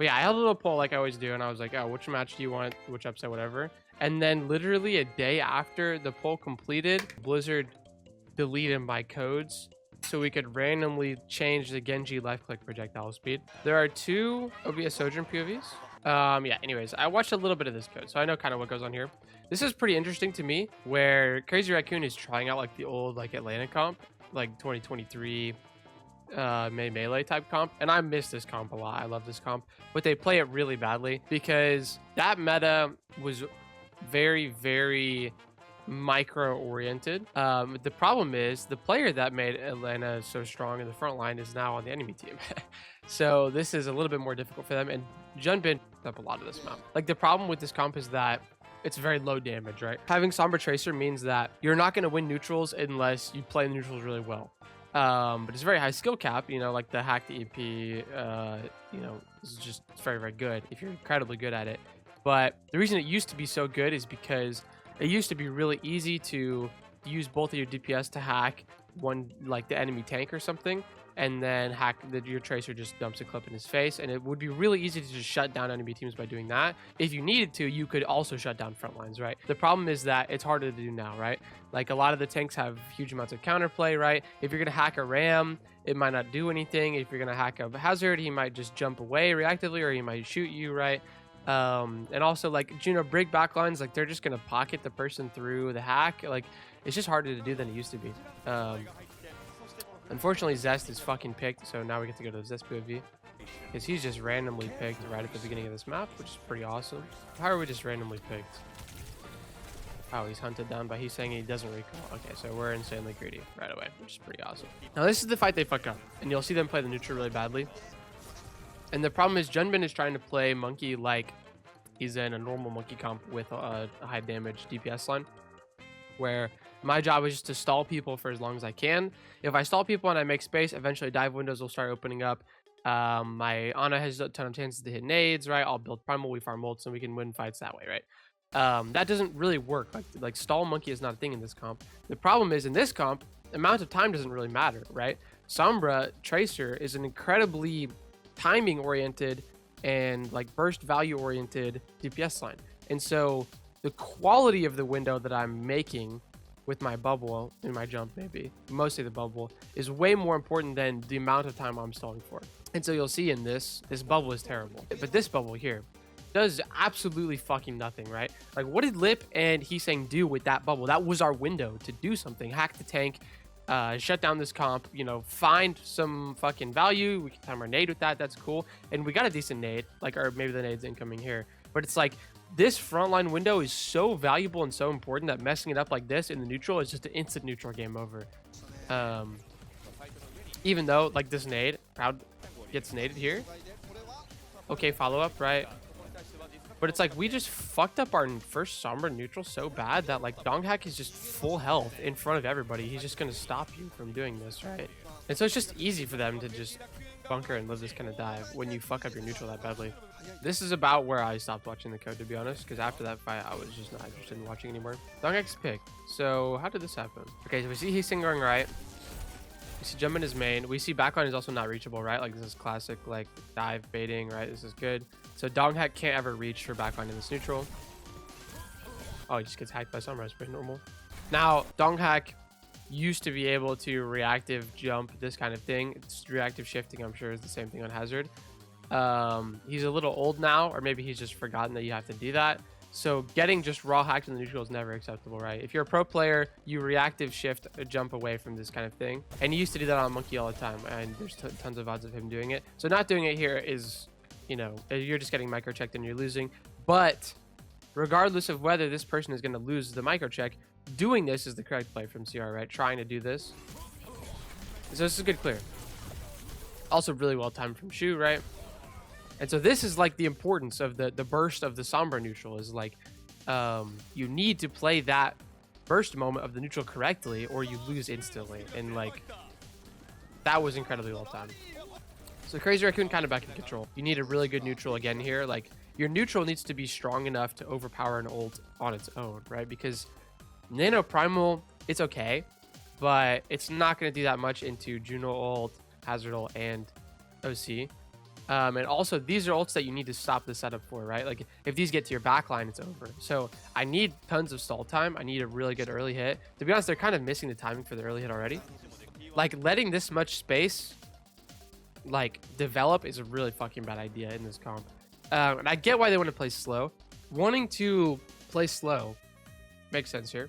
But yeah, I held a little poll like I always do, and I was like, oh, which match do you want, which upset, whatever. And then literally a day after the poll completed, Blizzard deleted my codes so we could randomly change the Genji left click projectile speed. There are two OBS Sojourn POVs. Yeah, anyways, I watched a little bit of this code, so I know kind of what goes on here. This is pretty interesting to me, where Crazy Raccoon is trying out like the old like Atlanta comp, like 2023 melee type comp, and I miss this comp a lot. I love this comp, but they play it really badly because that meta was very micro oriented. The problem is the player that made Atlanta so strong in the front line is now on the enemy team. So this is a little bit more difficult for them, and Junbin picked up a lot of this map. Like, the problem with this comp is that it's very low damage, right? Having Sombra Tracer means that you're not going to win neutrals unless you play the neutrals really well. But it's very high skill cap, you know, like the hack the EP, you know, is just very good if you're incredibly good at it. But the reason it used to be so good is because it used to be really easy to use both of your DPS to hack one, like the enemy tank or something, and then hack your tracer just dumps a clip in his face, and it would be really easy to just shut down enemy teams by doing that. If you needed to, you could also shut down front lines, right? The problem is that it's harder to do now, right? Like, a lot of the tanks have huge amounts of counterplay, right? If you're gonna hack a ram, it might not do anything. If you're gonna hack a hazard, he might just jump away reactively, or he might shoot you, right? And also, like, Juno Brig backlines, like, they're just gonna pocket the person through the hack. Like, it's just harder to do than it used to be. Unfortunately, Zest is fucking picked, so now we get to go to the Zest POV. Because he's just randomly picked right at the beginning of this map, which is pretty awesome. How are we just randomly picked? Oh, he's hunted down, but he's saying he doesn't recall. Okay, so we're insanely greedy right away, which is pretty awesome. Now, this is the fight they fuck up, and you'll see them play the neutral really badly. And the problem is Junbin is trying to play Monkey like he's in a normal Monkey comp with a high damage DPS line, where my job is just to stall people for as long as I can. If I stall people and I make space, eventually dive windows will start opening up. My Ana has a ton of chances to hit nades, right? I'll build primal, we farm ults, and we can win fights that way, right? That doesn't really work. Like stall Monkey is not a thing in this comp. The problem is in this comp, amount of time doesn't really matter, right? Sombra Tracer is an incredibly timing oriented and like burst value oriented DPS line. And so the quality of the window that I'm making with my bubble in my jump, maybe mostly the bubble, is way more important than the amount of time I'm stalling for. And so you'll see in this bubble is terrible, but this bubble here does absolutely fucking nothing, right? Like, what did Lip and Heesang do with that bubble? That was our window to do something. Hack the tank, shut down this comp, you know, find some fucking value. We can time our nade with that. That's cool. And we got a decent nade, like, or maybe the nade's incoming here. But it's like, this frontline window is so valuable and so important that messing it up like this in the neutral is just an instant neutral game over. Even though, like, this nade, Proud gets naded here. Okay, follow up, right? But it's like, we just fucked up our first Sombra neutral so bad that, like, Donghack is just full health in front of everybody. He's just going to stop you from doing this, right? And so it's just easy for them to just bunker and live this kind of dive when you fuck up your neutral that badly. This is about where I stopped watching the code, to be honest, because after that fight, I was just not interested in watching anymore. Donghack's picked. So how did this happen? Okay, so we see Heesang going right. We see jump in his main. We see backline is also not reachable, right? Like, this is classic, like, dive baiting, right? This is good. So Donghack can't ever reach for backline in this neutral. Oh, he just gets hacked by Sombra. It's pretty normal. Now, Donghack used to be able to reactive jump, this kind of thing. It's reactive shifting, I'm sure, is the same thing on Hazard. He's a little old now, or maybe he's just forgotten that you have to do that. So getting just raw hacked in the neutral is never acceptable, right? If you're a pro player, you reactive shift a jump away from this kind of thing. And he used to do that on Monkey all the time, and there's tons of odds of him doing it. So not doing it here is, you know, you're just getting micro-checked and you're losing. But regardless of whether this person is going to lose the micro-check, doing this is the correct play from CR, right? Trying to do this. So this is a good clear. Also really well timed from Shu, right? And so this is like the importance of the burst of the Sombra neutral is like, you need to play that burst moment of the neutral correctly or you lose instantly. And like, that was incredibly well timed. So Crazy Raccoon kind of back in control. You need a really good neutral again here. Like, your neutral needs to be strong enough to overpower an ult on its own, right? Because Nano Primal, it's okay, but it's not going to do that much into Juno ult, Hazard ult, and OC. And also, these are ults that you need to stop the setup for, right? Like, if these get to your backline, it's over. So I need tons of stall time. I need a really good early hit. To be honest, they're kind of missing the timing for the early hit already. Like, letting this much space, like, develop is a really fucking bad idea in this comp. And I get why they want to play slow. Wanting to play slow makes sense here,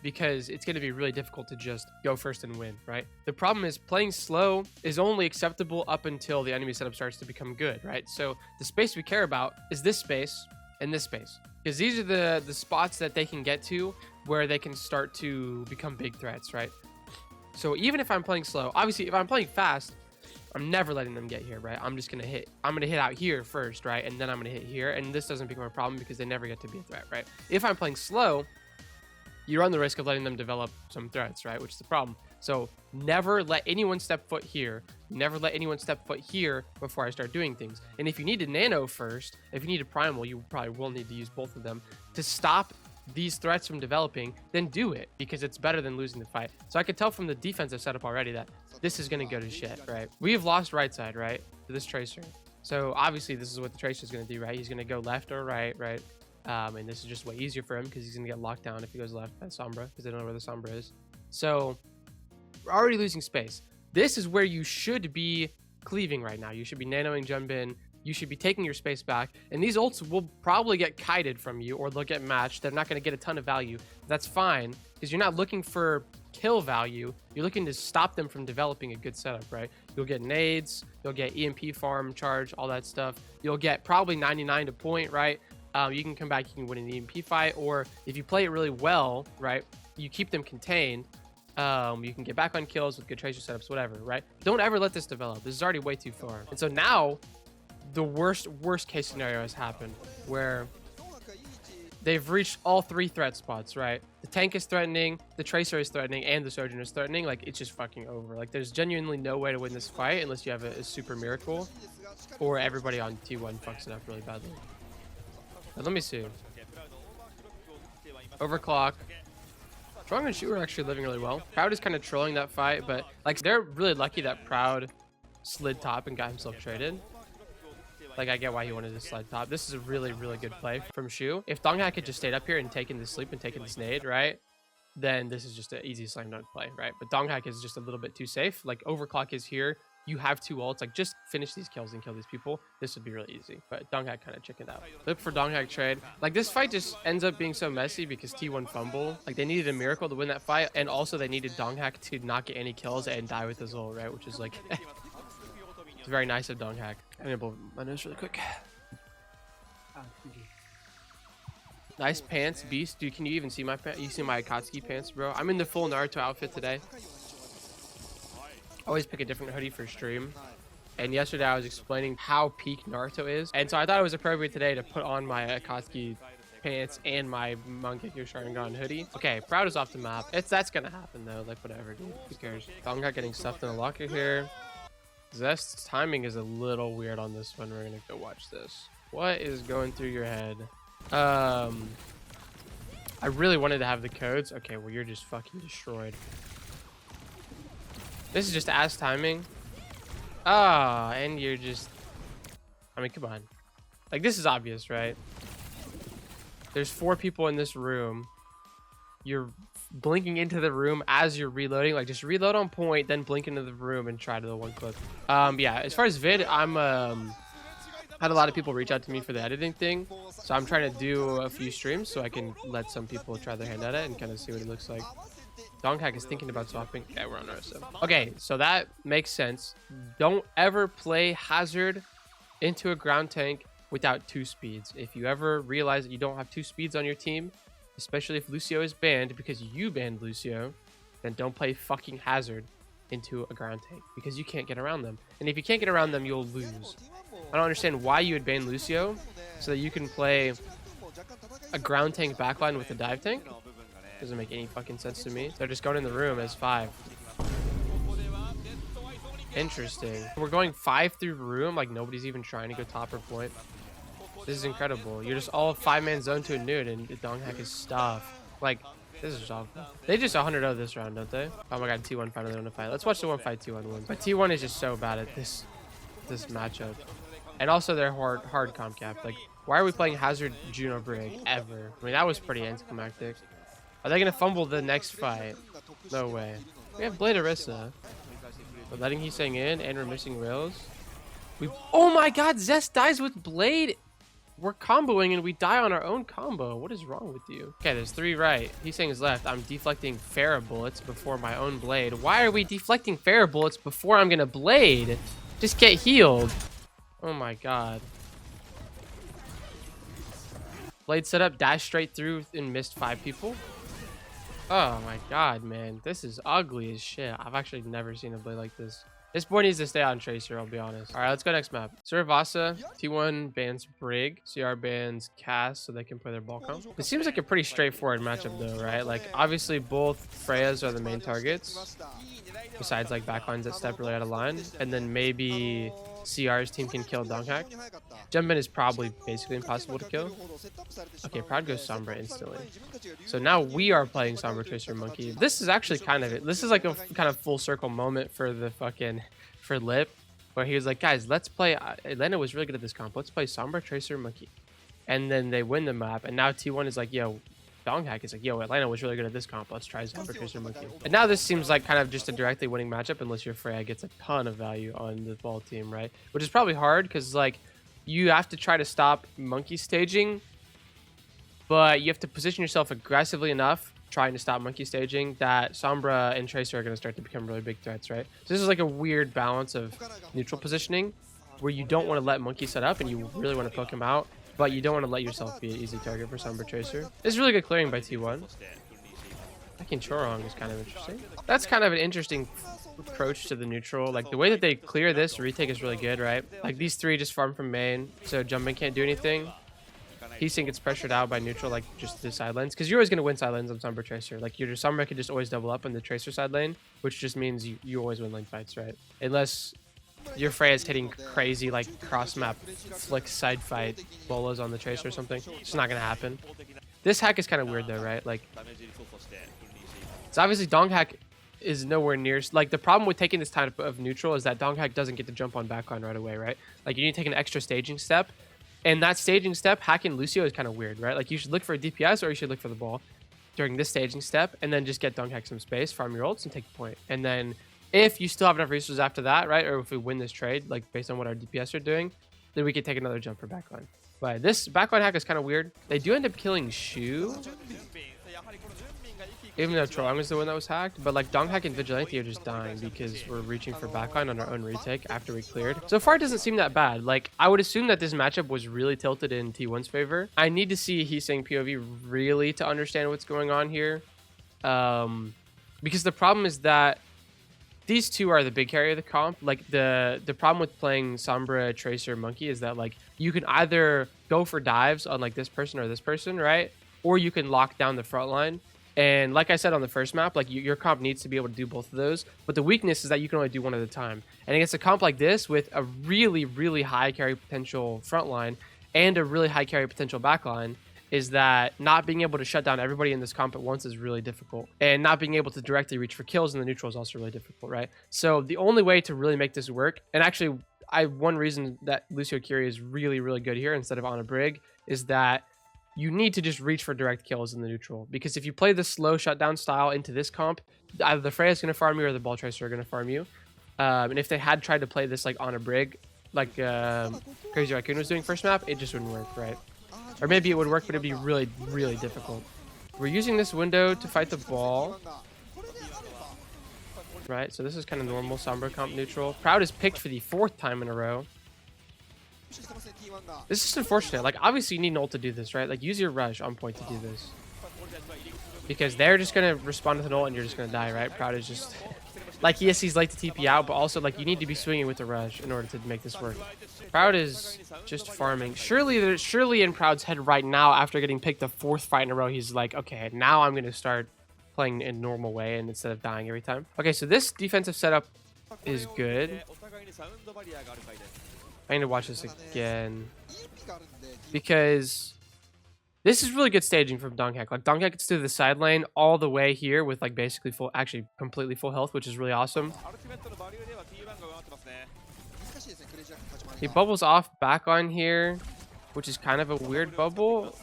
because it's going to be really difficult to just go first and win, right? The problem is playing slow is only acceptable up until the enemy setup starts to become good, right? So the space we care about is this space and this space, because these are the spots that they can get to where they can start to become big threats, right? So even if I'm playing slow, obviously if I'm playing fast, I'm never letting them get here, right? I'm gonna hit out here first, right? And then I'm gonna hit here, and this doesn't become a problem because they never get to be a threat, right? If I'm playing slow, you run the risk of letting them develop some threats, right? Which is the problem. So never let anyone step foot here. Never let anyone step foot here before I start doing things. And if you need a nano first, if you need a primal, you probably will need to use both of them to stop these threats from developing, then do it, because it's better than losing the fight. So I could tell from the defensive setup already that this is going to go to shit, right? We have lost right side, right, to this tracer. So obviously this is what the tracer is going to do, right? He's going to go left or right, right? And this is just way easier for him because he's going to get locked down if he goes left by Sombra, because they don't know where the Sombra is. So we're already losing space. This is where you should be cleaving right now. You should be nanoing jump in. You should be taking your space back, and these ults will probably get kited from you, or they'll get matched. They're not going to get a ton of value. That's fine, because you're not looking for kill value. You're looking to stop them from developing a good setup, right? You'll get nades, you'll get EMP farm, charge, all that stuff. You'll get probably 99 to point, right? You can come back, you can win an EMP fight, or if you play it really well, right, you keep them contained. You can get back on kills with good tracer setups, whatever, right? Don't ever let this develop. This is already way too far. And so now, the worst case scenario has happened, where they've reached all three threat spots, right? The tank is threatening, the tracer is threatening, and the sojourner is threatening. Like, it's just fucking over. Like, there's genuinely no way to win this fight unless you have a super miracle, or everybody on T1 fucks it up really badly. But let me see. Overclock. Strong and Shoot are actually living really well. Proud is kind of trolling that fight, but like, they're really lucky that Proud slid top and got himself traded. Like, I get why he wanted to slide top. This is a really, really good play from Shu. If Donghak had just stayed up here and taken the sleep and taken this nade, right, then this is just an easy slam dunk play, right? But Donghak is just a little bit too safe. Like, Overclock is here. You have two ults. Like, just finish these kills and kill these people. This would be really easy. But Donghak kind of chickened out. Look for Donghak trade. Like, this fight just ends up being so messy because T1 fumble. Like, they needed a miracle to win that fight. And also, they needed Donghak to not get any kills and die with his ult, right? Which is, like... It's very nice of Donghak. Enable my nose really quick. Nice pants, Beast. Dude, can you even see my pants? You see my Akatsuki pants, bro? I'm in the full Naruto outfit today. Always pick a different hoodie for stream. And yesterday I was explaining how peak Naruto is. And so I thought it was appropriate today to put on my Akatsuki pants and my Mangekyo Sharingan hoodie. Okay, Proud is off the map. That's gonna happen though. Like, whatever, dude. Who cares? Donghak getting stuffed in the locker here. Zest's timing is a little weird on this one. We're gonna go watch this. What is going through your head? I really wanted to have the codes. Okay, well, you're just fucking destroyed. This is just ass timing. Ah, and you're just... I mean, come on. Like, this is obvious, right? There's 4 people in this room. You're blinking into the room as you're reloading. Like, just reload on point, then blink into the room and try to the one clip. Yeah, as far as vid, I'm had a lot of people reach out to me for the editing thing, so I'm trying to do a few streams so I can let some people try their hand at it and kind of see what it looks like. Donghak is thinking about swapping. Yeah, we're on RSM. Okay, so that makes sense. Don't ever play Hazard into a ground tank without 2 speeds. If you ever realize that you don't have 2 speeds on your team, especially if Lucio is banned because you banned Lucio, then don't play fucking Hazard into a ground tank because you can't get around them. And if you can't get around them, you'll lose. I don't understand why you would ban Lucio so that you can play a ground tank backline with a dive tank. Doesn't make any fucking sense to me. They're just going in the room as 5. Interesting. We're going 5 through room, like nobody's even trying to go top or point. This is incredible. You're just all 5-man zone to a nude and Donghak is stuff. Like, this is awful. They just 100-0 this round, don't they? Oh my god, T1 finally won a fight. Let's watch the one fight T1 win. But T1 is just so bad at this matchup. And also their hard comp cap. Like, why are we playing Hazard Juno Brig ever? I mean, that was pretty anticlimactic. Are they gonna fumble the next fight? No way. We have Blade Orisa. We're letting Heesang in, and we're missing rails. Oh my god, Zest dies with Blade! We're comboing and we die on our own combo. What is wrong with you? Okay, there's 3 right. Heesang is left. I'm deflecting Pharah bullets before my own blade. Why are we deflecting Pharah bullets before I'm gonna blade? Just get healed. Oh my god. Blade set up, dash straight through, and missed 5 people. Oh my god, man. This is ugly as shit. I've actually never seen a blade like this. This boy needs to stay on Tracer, I'll be honest. All right, let's go next map. Suravasa, T1 bans Brig, CR bans Cass so they can play their ball comp. It seems like a pretty straightforward matchup though, right? Like, obviously both Freyas are the main targets, besides like backlines that step really out of line. And then maybe CR's team can kill Donghack. Jumpin is probably basically impossible to kill. Okay, Proud goes Sombra instantly. So now we are playing Sombra Tracer Monkey. This is actually kind of it. This is like a kind of full circle moment for the for Lip, where he was like, guys, let's play. Atlanta was really good at this comp. Let's play Sombra Tracer Monkey. And then they win the map. And now T1 is like, yo, Donghack is like, yo, Atlanta was really good at this comp. Let's try Sombra Tracer Monkey. And now this seems like kind of just a directly winning matchup unless your Freya gets a ton of value on the ball team, right? Which is probably hard because like you have to try to stop Monkey staging, but you have to position yourself aggressively enough trying to stop Monkey staging that Sombra and Tracer are going to start to become really big threats, right? So this is like a weird balance of neutral positioning where you don't want to let Monkey set up and you really want to poke him out, but you don't want to let yourself be an easy target for Sombra Tracer. This is really good clearing by T1. Hacking Chorong is kind of interesting. That's kind of an interesting approach to the neutral. Like the way that they clear this retake is really good, right? Like these 3 just farm from main, so Jumpin can't do anything. Heesang gets pressured out by neutral, like just the side lanes, because you're always going to win side lanes on Sombra Tracer. Like your Sombra can just always double up on the Tracer side lane, which just means you always win lane fights, right? Unless your Freya is hitting crazy like cross map flick side fight bolas on the Tracer or something. It's not going to happen. This hack is kind of weird though, right? Like, it's obviously Donghack is nowhere near. Like the problem with taking this type of neutral is that Donghack doesn't get to jump on backline right away, right? Like you need to take an extra staging step. And that staging step, hacking Lucio is kind of weird, right? Like you should look for a DPS or you should look for the ball during this staging step and then just get Donghack some space, farm your ults, and take the point. And then if you still have enough resources after that, right? Or if we win this trade, like based on what our DPS are doing, then we can take another jump for backline. But this backline hack is kind of weird. They do end up killing Shu, even though Chorong is the one that was hacked. But like Donghack and Vigilante are just dying because we're reaching for backline on our own retake after we cleared. So far it doesn't seem that bad. Like I would assume that this matchup was really tilted in T1's favor. I need to see Heesang POV really to understand what's going on here. Because the problem is that these 2 are the big carry of the comp. Like the problem with playing Sombra Tracer Monkey is that like you can either go for dives on like this person or this person, right? Or you can lock down the front line. And like I said on the first map, like your comp needs to be able to do both of those. But the weakness is that you can only do one at a time. And against a comp like this with a really, really high carry potential front line and a really high carry potential back line is that not being able to shut down everybody in this comp at once is really difficult. And not being able to directly reach for kills in the neutral is also really difficult, right? So the only way to really make this work, and actually one reason that Lucio Curie is really, really good here instead of on a Brig is that you need to just reach for direct kills in the neutral. Because if you play the slow shutdown style into this comp, either the Freya is going to farm you or the Ball Tracer are going to farm you. And if they had tried to play this like on a Brig, like Crazy Raccoon was doing first map, it just wouldn't work, right? Or maybe it would work, but it'd be really, really difficult. We're using this window to fight the ball. Right, so this is kind of normal Sombra comp neutral. Proud is picked for the 4th time in a row. This is unfortunate. Like, obviously you need an ult to do this, right? Like, use your rush on point to do this. Because they're just going to respond with an ult and you're just going to die, right? Proud is just... like, yes, he's like to TP out, but also, like, you need to be swinging with the rush in order to make this work. Proud is just farming. Surely in Proud's head right now, after getting picked the 4th fight in a row, he's like, okay, now I'm going to start playing in a normal way and instead of dying every time. Okay, so this defensive setup is good. I need to watch this again because this is really good staging from Donghack. Like Donghack gets to the side lane all the way here with like basically full, actually completely full health, which is really awesome. He bubbles off back on here, which is kind of a weird bubble.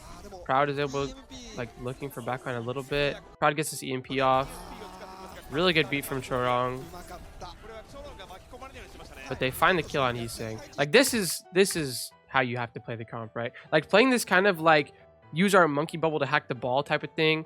Proud is able to, like, looking for back on a little bit. Proud gets his EMP off. Really good beat from Chorong. But they find the kill on Heesang. Like, this is how you have to play the comp, right? Like, playing this kind of like use our monkey bubble to hack the ball type of thing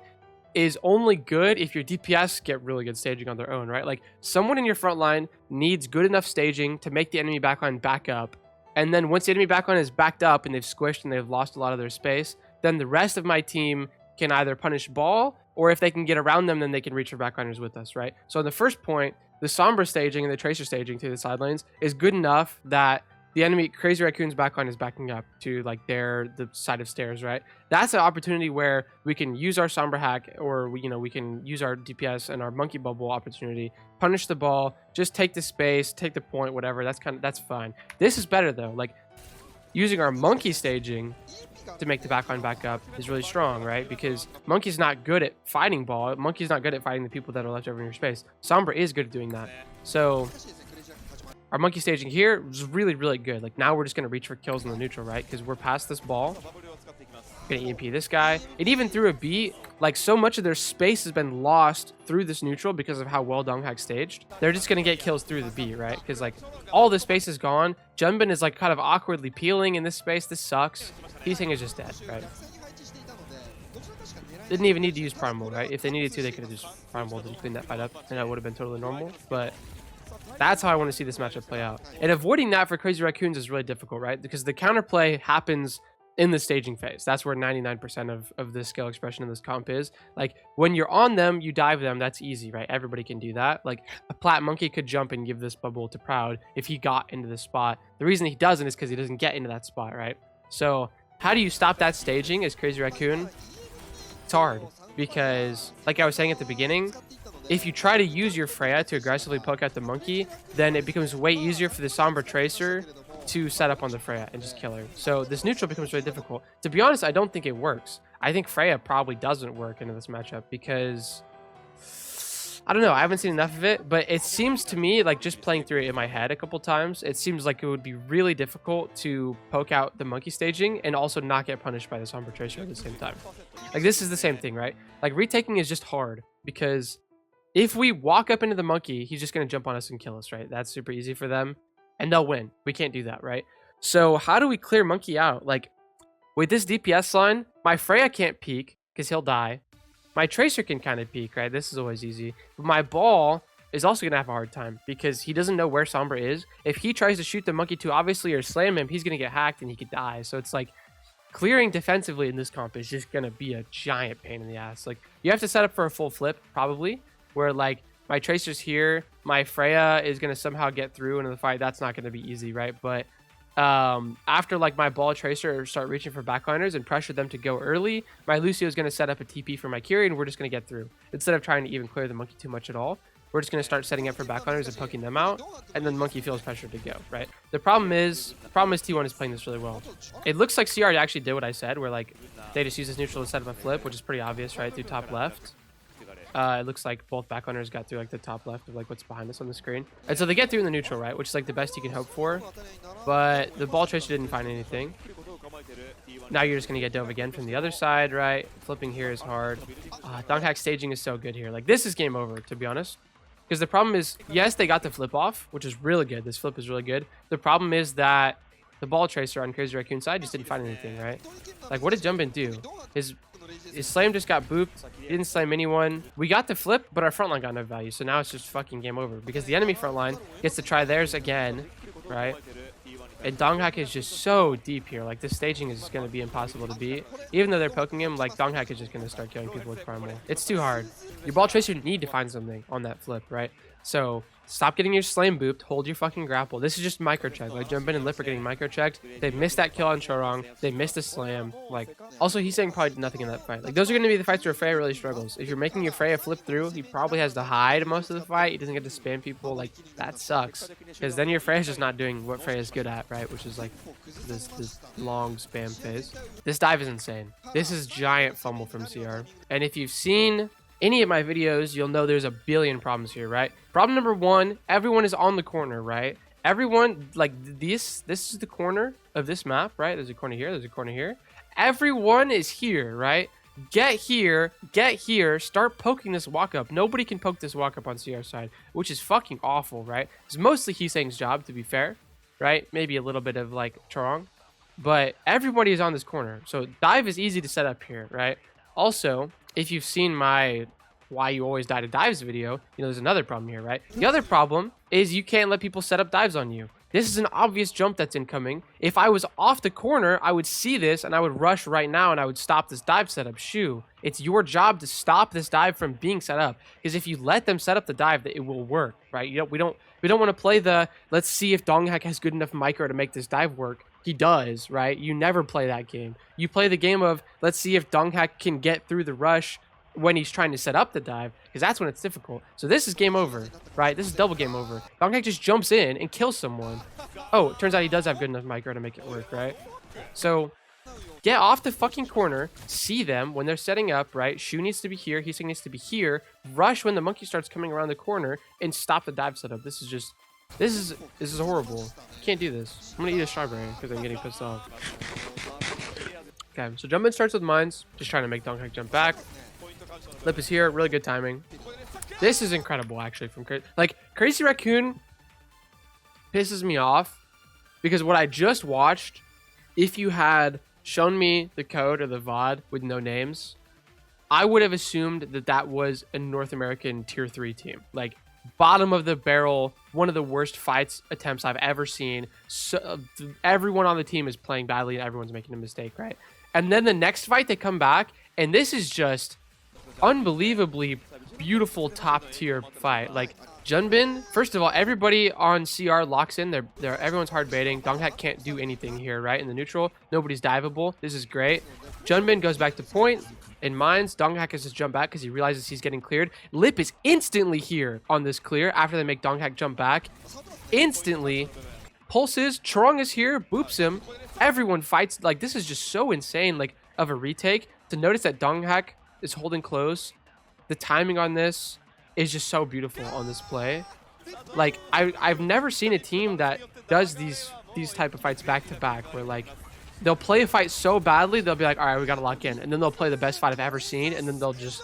is only good if your DPS get really good staging on their own, right? Like, someone in your front line needs good enough staging to make the enemy backline back up. And then once the enemy backline is backed up and they've squished and they've lost a lot of their space, then the rest of my team can either punish ball, or if they can get around them, then they can reach for backliners with us, right? So in the first point, the Sombra staging and the Tracer staging to the side lanes is good enough that the enemy Crazy Raccoon's backline is backing up to like the side of stairs, right? That's an opportunity where we can use our Sombra hack, or we can use our DPS and our monkey bubble opportunity, punish the ball, just take the space, take the point, whatever. That's fine. This is better though. Like, using our monkey staging to make the backline back up is really strong, right? Because Monkey's not good at fighting ball. Monkey's not good at fighting the people that are left over in your space. Sombra is good at doing that. So our monkey staging here is really, really good. Like, now we're just going to reach for kills in the neutral, right? Because we're past this ball. Gonna EMP this guy. It even threw a B. Like, so much of their space has been lost through this neutral because of how well Donghak staged. They're just gonna get kills through the B, right? Because like all the space is gone. Junbin is like kind of awkwardly peeling in this space. This sucks. Heesang is just dead, right? Didn't even need to use Primal, right? If they needed to, they could have just Primal and cleaned that fight up, and that would have been totally normal. But that's how I want to see this matchup play out. And avoiding that for Crazy Raccoons is really difficult, right? Because the counterplay happens in the staging phase. That's where 99% of the skill expression in this comp is. Like, when you're on them, you dive them. That's easy, right? Everybody can do that. Like, a Plat Monkey could jump and give this bubble to Proud if he got into the spot. The reason he doesn't is because he doesn't get into that spot, right? So how do you stop that staging as Crazy Raccoon? It's hard, because like I was saying at the beginning, if you try to use your Freya to aggressively poke out the monkey, then it becomes way easier for the Sombra Tracer to set up on the Freya and just kill her. So this neutral becomes really difficult. To be honest, I don't think it works. I think Freya probably doesn't work into this matchup because, I don't know, I haven't seen enough of it, but it seems to me, like, just playing through it in my head a couple times, it seems like it would be really difficult to poke out the monkey staging and also not get punished by the Sombra Tracer at the same time. Like, this is the same thing, right? Like, retaking is just hard because if we walk up into the monkey, he's just going to jump on us and kill us, right? That's super easy for them, and they'll win. We can't do that, right? So how do we clear monkey out? Like, with this DPS line, my Freya can't peek because he'll die. My Tracer can kind of peek, right? This is always easy. But my ball is also going to have a hard time because he doesn't know where Sombra is. If he tries to shoot the monkey too obviously or slam him, he's going to get hacked and he could die. So it's like, clearing defensively in this comp is just going to be a giant pain in the ass. Like, you have to set up for a full flip, probably, where like my Tracer's here, my Freya is going to somehow get through into the fight. That's not going to be easy, right? But after like my ball Tracer start reaching for backliners and pressure them to go early, my Lucio is going to set up a TP for my Kyrie, and we're just going to get through. Instead of trying to even clear the monkey too much at all, we're just going to start setting up for backliners and poking them out, and then the monkey feels pressured to go, right? The problem is T1 is playing this really well. It looks like CR actually did what I said, where like they just use this neutral to set up a flip, which is pretty obvious, right, through top left. It looks like both backliners got through like the top left of like what's behind us on the screen. And so they get through in the neutral, right? Which is like the best you can hope for. But the ball Tracer didn't find anything. Now you're just going to get dove again from the other side, right? Flipping here is hard. Donghak staging is so good here. Like, this is game over, to be honest. Because the problem is, yes, they got the flip off, which is really good. This flip is really good. The problem is that the ball Tracer on Crazy Raccoon's side just didn't find anything, right? Like, what did Jumpin do? His slam just got booped. He didn't slam anyone. We got the flip, but our front line got no value. So now it's just fucking game over because the enemy front line gets to try theirs again, right? And Donghak is just so deep here. Like, this staging is going to be impossible to beat. Even though they're poking him, like, Donghak is just going to start killing people with Primal. It's too hard. Your ball Tracer need to find something on that flip, right? So stop getting your slam booped. Hold your fucking grapple. This is just micro-check. Like, Jumpin and Lip are getting micro-checked. They missed that kill on Chorong. They missed a slam. Like, also, Heesang probably did nothing in that fight. Like, those are going to be the fights where Freya really struggles. If you're making your Freya flip through, he probably has to hide most of the fight. He doesn't get to spam people. Like, that sucks. Because then your Freya's just not doing what Freya's good at, right? Which is, like, this long spam phase. This dive is insane. This is giant fumble from CR. And if you've seen any of my videos, you'll know there's a billion problems here, right? Problem number one, everyone is on the corner, right? Everyone, like, this is the corner of this map, right? There's a corner here, there's a corner here. Everyone is here, right? Get here, start poking this walk up. Nobody can poke this walk up on CR side, which is fucking awful, right? It's mostly Heesang's job, to be fair, right? Maybe a little bit of, like, Chorong. But everybody is on this corner. So dive is easy to set up here, right? Also, if you've seen my why you always die to dives video, you know, there's another problem here, right? The other problem is you can't let people set up dives on you. This is an obvious jump that's incoming. If I was off the corner, I would see this and I would rush right now and I would stop this dive setup. Shoo, it's your job to stop this dive from being set up. Because if you let them set up the dive, it will work, right? You know, we don't want to play the let's see if Donghak has good enough micro to make this dive work. He does, right? You never play that game. You play the game of let's see if Donghak can get through the rush when he's trying to set up the dive, because that's when it's difficult. So this is game over, right? This is double game over. Donghak just jumps in and kills someone. Oh, it turns out he does have good enough micro to make it work, right? So get off the fucking corner, see them when they're setting up, right? Shu needs to be here, Heesang needs to be here, rush when the monkey starts coming around the corner, and stop the dive setup. This is just, this is horrible. You can't do this. I'm gonna eat a strawberry because I'm getting pissed off. Okay, so jump in starts with mines, just trying to make Donghak jump back. Lip is here, really good timing. This is incredible, actually, from Crazy Raccoon pisses me off because what I just watched, if you had shown me the code or the VOD with no names, I would have assumed that that was a North American tier 3 team. Like, bottom of the barrel, one of the worst fights attempts I've ever seen. So, everyone on the team is playing badly and everyone's making a mistake, right? And then the next fight, they come back, and this is just unbelievably beautiful top tier fight. Like Junbin, first of all, everybody on CR locks in. Everyone's hard baiting. Donghak can't do anything here, right? In the neutral, nobody's diveable. This is great. Junbin goes back to point. In mines, Donghak has to jump back because he realizes he's getting cleared. Lip is instantly here on this clear after they make Donghak jump back. Instantly. Pulses. Chorong is here. Boops him. Everyone fights. Like, this is just so insane, like, of a retake. To notice that Donghak is holding close. The timing on this is just so beautiful on this play. Like, I've never seen a team that does these type of fights back to back, where like they'll play a fight so badly they'll be like, all right, we gotta lock in, and then they'll play the best fight I've ever seen, and then they'll just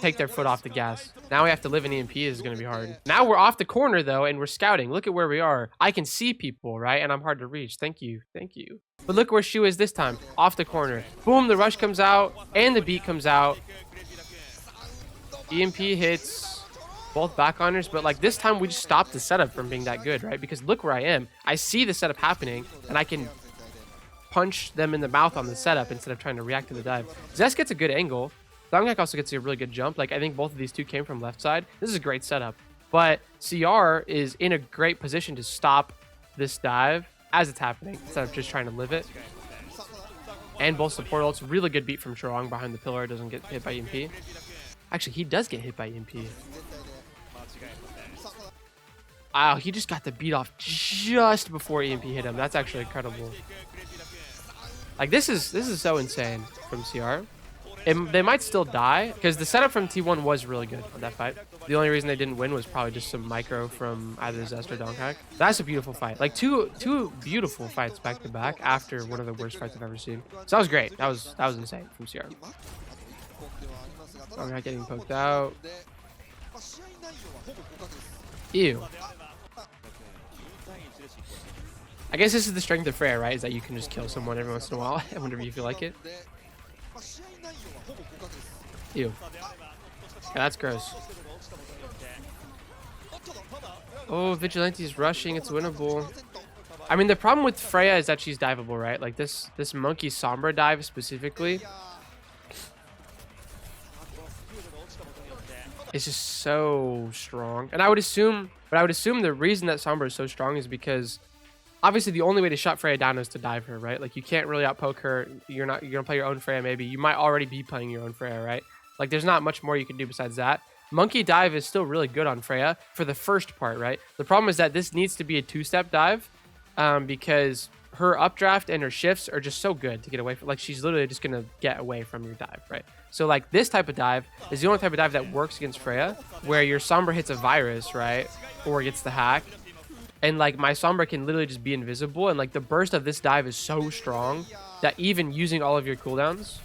take their foot off the gas. Now we have to live in EMP is gonna be hard. Now we're off the corner though, and we're scouting. Look at where we are. I can see people, right? And I'm hard to reach. Thank you. But look where Shu is this time. Off the corner. Boom, the rush comes out, and the beat comes out. EMP hits both back honors, but like this time we just stopped the setup from being that good, right? Because look where I am. I see the setup happening, and I can punch them in the mouth on the setup instead of trying to react to the dive. Zest gets a good angle. Donghak also gets a really good jump. Like, I think both of these two came from left side. This is a great setup. But CR is in a great position to stop this dive as it's happening instead of just trying to live it. And both support ults. Really good beat from Chorong behind the pillar. Doesn't get hit by EMP. Actually, he does get hit by EMP. Wow, he just got the beat off just before EMP hit him. That's actually incredible. Like, this is so insane from CR. They might still die because the setup from T1 was really good on that fight. The only reason they didn't win was probably just some micro from either Zest or Donghak. That's a beautiful fight. Like two beautiful fights back to back after one of the worst fights I've ever seen. So that was great. That was insane from CR. Donghak getting poked out. Ew. I guess this is the strength of Freya, right? Is that you can just kill someone every once in a while whenever you feel like it. Ew. Yeah, that's gross. Oh, Vigilante's rushing. It's winnable. I mean, the problem with Freya is that she's diveable, right? Like this Monkey Sombra dive specifically is just so strong. And I would assume the reason that Sombra is so strong is because obviously the only way to shut Freya down is to dive her, right? Like, you can't really outpoke her. You're gonna play your own Freya maybe. You might already be playing your own Freya, right? Like, there's not much more you can do besides that. Monkey dive is still really good on Freya for the first part, right? The problem is that this needs to be a two-step dive because her updraft and her shifts are just so good to get away from. Like, she's literally just gonna get away from your dive, right? So like this type of dive is the only type of dive that works against Freya, where your Sombra hits a virus, right? Or gets the hack. And like my Sombra can literally just be invisible, and like the burst of this dive is so strong that even using all of your cooldowns,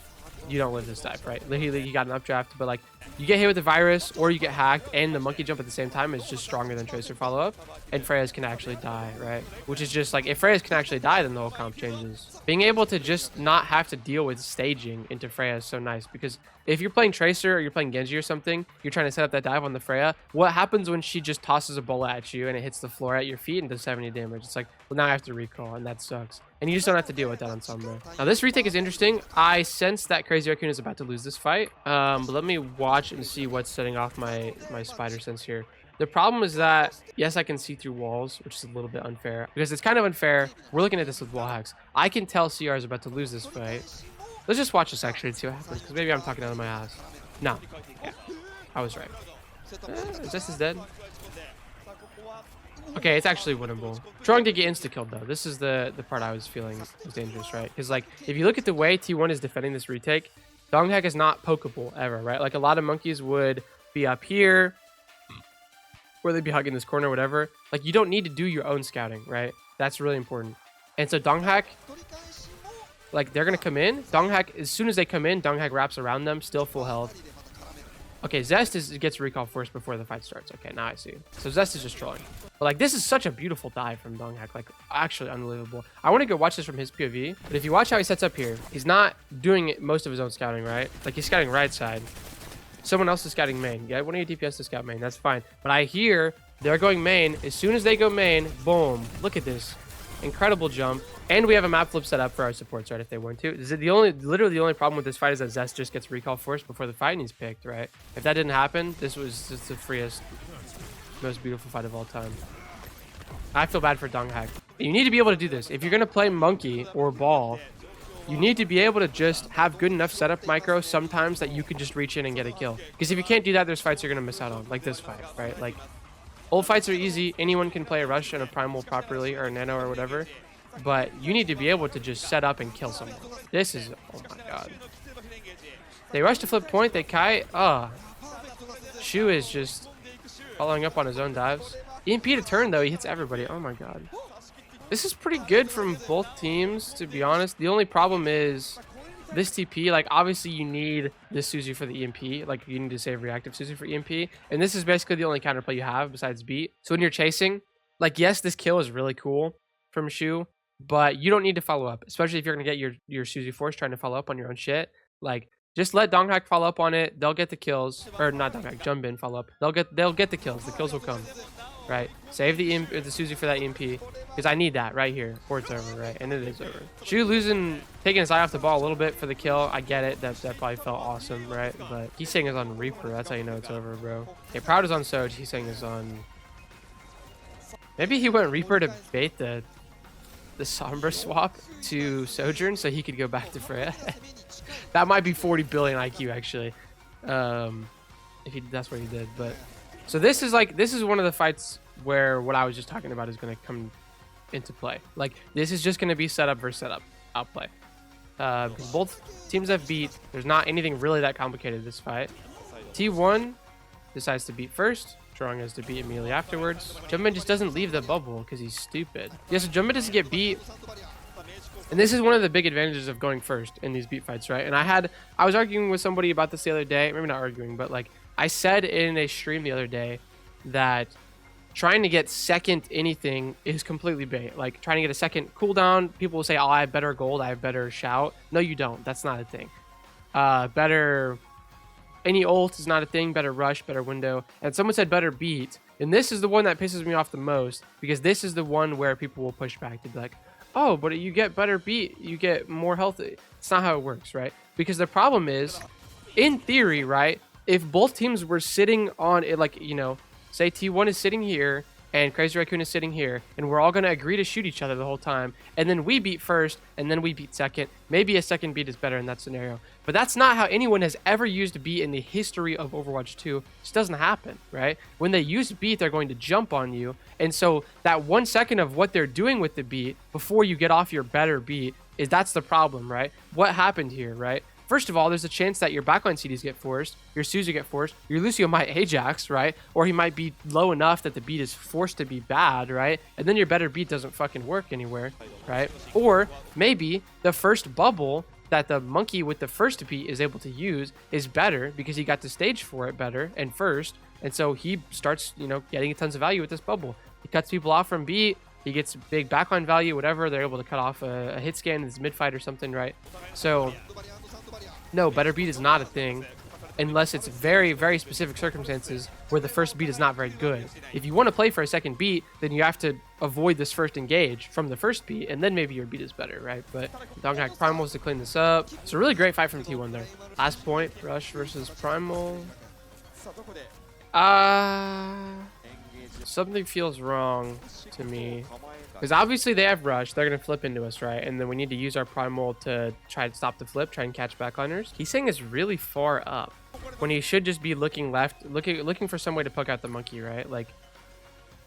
you don't live this dive, right? Literally, you got an updraft, but like you get hit with the virus or you get hacked, and the monkey jump at the same time is just stronger than Tracer follow up, and Freya's can actually die, right? Which is just like, if Freya's can actually die, then the whole comp changes. Being able to just not have to deal with staging into Freya is so nice, because if you're playing Tracer or you're playing Genji or something, you're trying to set up that dive on the Freya, what happens when she just tosses a bullet at you and it hits the floor at your feet and does 70 damage? It's like, well, now I have to recall, and that sucks. And you just don't have to deal with that on Sombra. Now, this retake is interesting. I sense that Crazy Raccoon is about to lose this fight. But let me watch and see what's setting off my spider sense here. The problem is that, yes, I can see through walls, which is a little bit unfair. Because it's kind of unfair. We're looking at this with wall hacks. I can tell CR is about to lose this fight. Let's just watch this actually and see what happens. Because maybe I'm talking out of my ass. No. Yeah. I was right. Is this dead? Okay, it's actually winnable. Trying to get insta-killed, though. This is the part I was feeling was dangerous, right? Because, like, if you look at the way T1 is defending this retake, Donghack is not pokeable ever, right? Like, a lot of monkeys would be up here, or they'd be hugging this corner or whatever. Like, you don't need to do your own scouting, right? That's really important. And so Donghack, like, they're going to come in. Donghack, as soon as they come in, Donghack wraps around them, still full health. Okay, Zest gets recall first before the fight starts. Okay, now I see. So Zest is just trolling. But like, this is such a beautiful dive from Donghack. Like, actually unbelievable. I want to go watch this from his POV. But if you watch how he sets up here, he's not doing most of his own scouting, right? Like, he's scouting right side. Someone else is scouting main. Yeah, one of your DPS to scout main. That's fine. But I hear they're going main. As soon as they go main, boom. Look at this. Incredible jump. And we have a map flip set up for our supports, right, if they want to. This is literally the only problem with this fight is that Zest just gets recall forced before the fight and he's picked, right? If that didn't happen, this was just the freest, most beautiful fight of all time. I feel bad for Donghack. You need to be able to do this. If you're going to play Monkey or Ball, you need to be able to just have good enough setup micro sometimes that you can just reach in and get a kill. Because if you can't do that, there's fights you're going to miss out on, like this fight, right? Like, old fights are easy. Anyone can play a Rush and a Primal properly, or a Nano or whatever. But you need to be able to just set up and kill someone. This is, oh my god. They rush to flip point, they kite. Shu is just following up on his own dives. EMP to turn though, he hits everybody. Oh my god. This is pretty good from both teams, to be honest. The only problem is this TP, like, obviously you need this Suzu for the EMP. Like, you need to save reactive Suzu for EMP. And this is basically the only counterplay you have besides beat. So when you're chasing, like, yes, this kill is really cool from Shu, but you don't need to follow up, especially if you're going to get your Suzu Force trying to follow up on your own shit. Like, just let Donghack follow up on it. They'll get the kills. Or not Donghack, Jumbin follow up. They'll get the kills. The kills will come. Right? Save the Suzu for that EMP. Because I need that right here. Or it's over, right? And it is over. Shu taking his eye off the ball a little bit for the kill. I get it. That probably felt awesome, right? But he's saying it's on Reaper. That's how you know it's over, bro. Okay, Proud is on Soj. He's saying it's on... Maybe he went Reaper to bait the Sombra swap to Sojourn so he could go back to Freya. That might be 40 billion IQ actually, if that's what he did. But so this is one of the fights where what I was just talking about is going to come into play. Like, this is just going to be setup versus setup outplay. Because both teams have beat. There's not anything really that complicated this fight. T1 decides to beat first. Strong as to beat immediately afterwards. Jumpman just doesn't leave the bubble because he's stupid. Yeah, so Jumpman doesn't get beat. And this is one of the big advantages of going first in these beat fights, right? And I was arguing with somebody about this the other day. Maybe not arguing, but like I said in a stream the other day that trying to get second anything is completely bait. Like, trying to get a second cooldown, people will say, oh, I have better gold, I have better shout. No, you don't. That's not a thing. Any ult is not a thing. Better rush, better window. And someone said better beat. And this is the one that pisses me off the most, because this is the one where people will push back to be like, oh, but you get better beat, you get more health. It's not how it works, right? Because the problem is, in theory, right, if both teams were sitting on it, like, you know, say T1 is sitting here and Crazy Raccoon is sitting here, and we're all going to agree to shoot each other the whole time, and then we beat first, and then we beat second. Maybe a second beat is better in that scenario. But that's not how anyone has ever used beat in the history of Overwatch 2. It just doesn't happen, right? When they use beat, they're going to jump on you, and so that 1 second of what they're doing with the beat before you get off your better beat, that's the problem, right? What happened here, right? first of all, there's a chance that your backline CDs get forced, your Suzu get forced, your Lucio might Ajax, right? Or he might be low enough that the beat is forced to be bad, right? And then your better beat doesn't fucking work anywhere, right? Or maybe the first bubble that the monkey with the first beat is able to use is better because he got the stage for it better and first. And so he starts, you know, getting tons of value with this bubble. He cuts people off from beat. He gets big backline value, whatever. They're able to cut off a hit scan in his mid fight or something, right? So, no, better beat is not a thing unless it's very, very specific circumstances where the first beat is not very good. If you want to play for a second beat, then you have to avoid this first engage from the first beat, and then maybe your beat is better, right? But Donghack Primal's to clean this up. It's a really great fight from T1 there. Last point, Rush versus Primal. Something feels wrong to me. Because obviously they have Rush. They're going to flip into us, right? And then we need to use our Primal to try to stop the flip, try and catch backliners. Heesang is really far up when he should just be looking left, looking for some way to poke out the monkey, right? Like,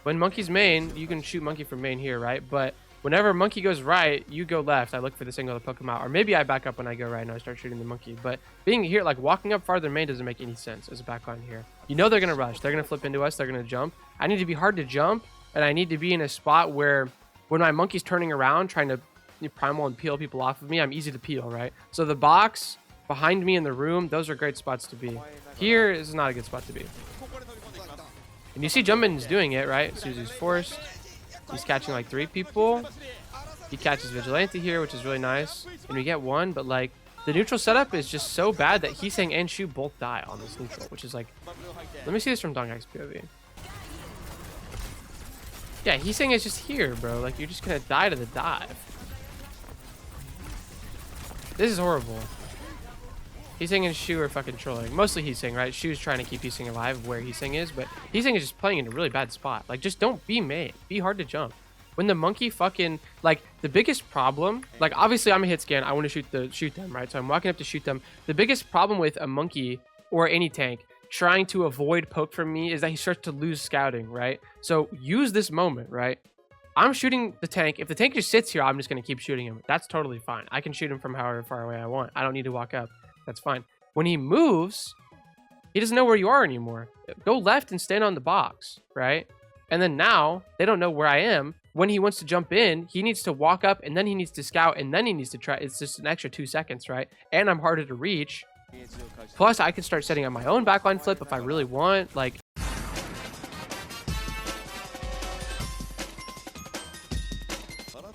when monkey's main, you can shoot monkey from main here, right? But whenever monkey goes right, you go left. I look for this angle to poke him out. Or maybe I back up when I go right and I start shooting the monkey. But being here, like walking up farther main doesn't make any sense as a backline here. You know they're going to rush. They're going to flip into us. They're going to jump. I need to be hard to jump. And I need to be in a spot where when my monkey's turning around, trying to primal and peel people off of me, I'm easy to peel, right? So the box behind me in the room, those are great spots to be. Here is not a good spot to be. And you see Jumpin's doing it, right? Suzu's forced. He's catching like 3 people. He catches Vigilante here, which is really nice. And we get 1, but like the neutral setup is just so bad that Heesang and Shu both die on this neutral, which is like, let me see this from Donghack's POV. Yeah, Heesang is just here, bro. Like, you're just gonna die to the dive. This is horrible. Heesang and Shu are fucking trolling. Mostly Heesang, right? Shu's trying to keep Heesang alive where Heesang is, but Heesang is just playing in a really bad spot. Like, just don't be made. Be hard to jump. When the monkey fucking, like, the biggest problem, like, obviously I'm a hit scan. I want to shoot them, right? So I'm walking up to shoot them. The biggest problem with a monkey or any tank trying to avoid poke from me is that he starts to lose scouting, right? So use this moment, right? I'm shooting the tank. If the tank just sits here, I'm just going to keep shooting him. That's totally fine. I can shoot him from however far away I want. I don't need to walk up. That's fine. When he moves, he doesn't know where you are anymore. Go left and stand on the box, right? And then now they don't know where I am. When he wants to jump in, he needs to walk up and then he needs to scout and then he needs to try. It's just an extra 2 seconds, right? And I'm harder to reach. Plus, I can start setting up my own backline flip if I really want. Like,